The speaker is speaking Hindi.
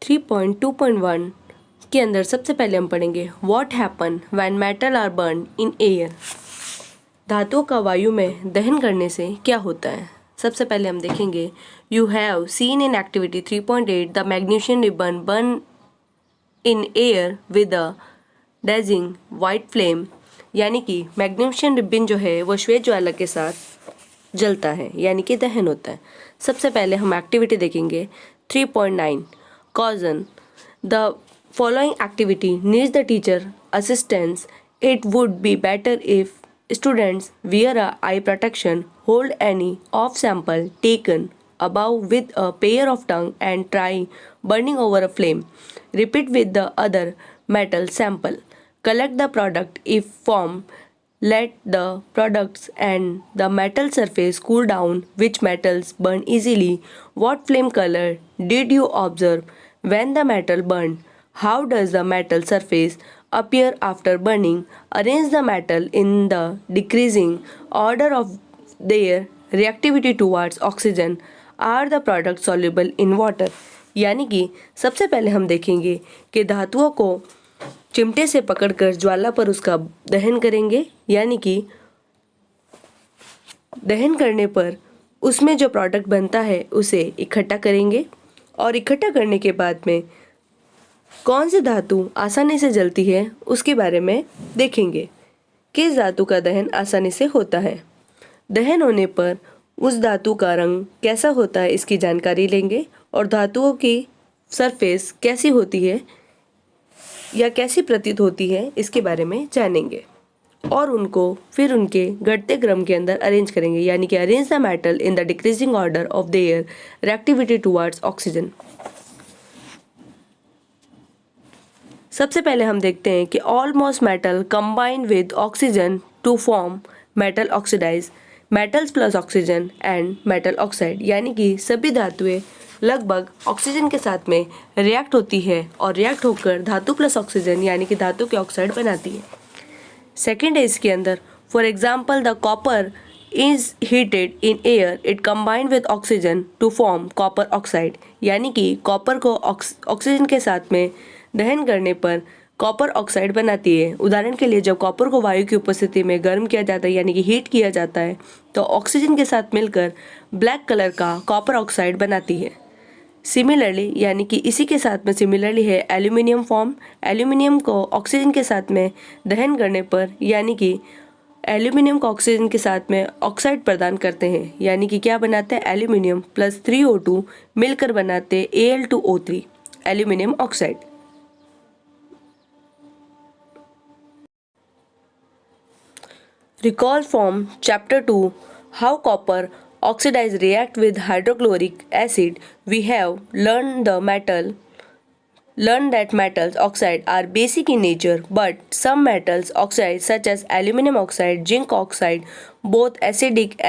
3.2.1 के अंदर सबसे पहले हम पढ़ेंगे what happen when metal are burn in air. धातुओं का वायु में दहन करने से क्या होता है। सबसे पहले हम देखेंगे you have seen in activity 3.8 the magnesium ribbon burn in air with a dazzling white flame, यानी कि मैग्नीशियन रिबन जो है वो श्वेत ज्वाला के साथ जलता है, यानी कि दहन होता है। सबसे पहले हम एक्टिविटी देखेंगे 3.9 caution the following activity needs the teacher assistance. It would be better if students wear a eye protection, hold any off sample taken above with a pair of tongue and try burning over a flame. Repeat with the other metal sample. Collect the product if formed. Let the products and the metal surface cool down. Which metals burn easily? What flame color did you observe when the metal burned? How does the metal surface appear after burning? Arrange the metal in the decreasing order of their reactivity towards oxygen. Are the products soluble in water? यानी कि सबसे पहले हम देखेंगे कि धातुओं को चिमटे से पकड़कर ज्वाला पर उसका दहन करेंगे, यानी कि दहन करने पर उसमें जो प्रोडक्ट बनता है उसे इकट्ठा करेंगे और इकट्ठा करने के बाद में कौन सी धातु आसानी से जलती है उसके बारे में देखेंगे। किस धातु का दहन आसानी से होता है, दहन होने पर उस धातु का रंग कैसा होता है इसकी जानकारी लेंगे और धातुओं की सरफेस कैसी होती है या कैसी प्रतीत होती है इसके बारे में जानेंगे और उनको फिर उनके घटते क्रम के अंदर अरेंज करेंगे, यानी कि arrange the metal in the decreasing order of their reactivity towards oxygen. सबसे पहले हम देखते हैं कि almost metal combine with oxygen to form metal oxidise, metals plus oxygen and metal oxide, यानी कि सभी धातुएं लगभग ऑक्सीजन के साथ में रिएक्ट होती है और रिएक्ट होकर धातु प्लस ऑक्सीजन यानी कि धातु के ऑक्साइड बनाती है। सेकेंड है इसके अंदर for example the copper is heated in air, it combine with oxygen to form copper oxide, यानी कि कॉपर को ऑक्सीजन के साथ में दहन करने पर कॉपर ऑक्साइड बनाती है। उदाहरण के लिए जब कॉपर को वायु की उपस्थिति में गर्म किया जाता है यानी कि हीट किया जाता है तो ऑक्सीजन के साथ मिलकर ब्लैक कलर का कॉपर ऑक्साइड बनाती है। सिमिलरली यानी कि इसी के साथ में सिमिलरली है एल्यूमिनियम फॉर्म। एल्यूमिनियम को ऑक्सीजन के साथ में दहन करने पर यानी कि एल्यूमिनियम को ऑक्सीजन के साथ में ऑक्साइड प्रदान करते हैं, यानी कि क्या बनाते हैं एल्यूमिनियम प्लस 3O2 मिलकर बनाते Al2O3 aluminium oxide. Recall from chapter 2 how copper oxidize react with hydrochloric acid. We have learned that metals oxide are basic in nature, but some metals oxide such as aluminum oxide, zinc oxide, both acidic as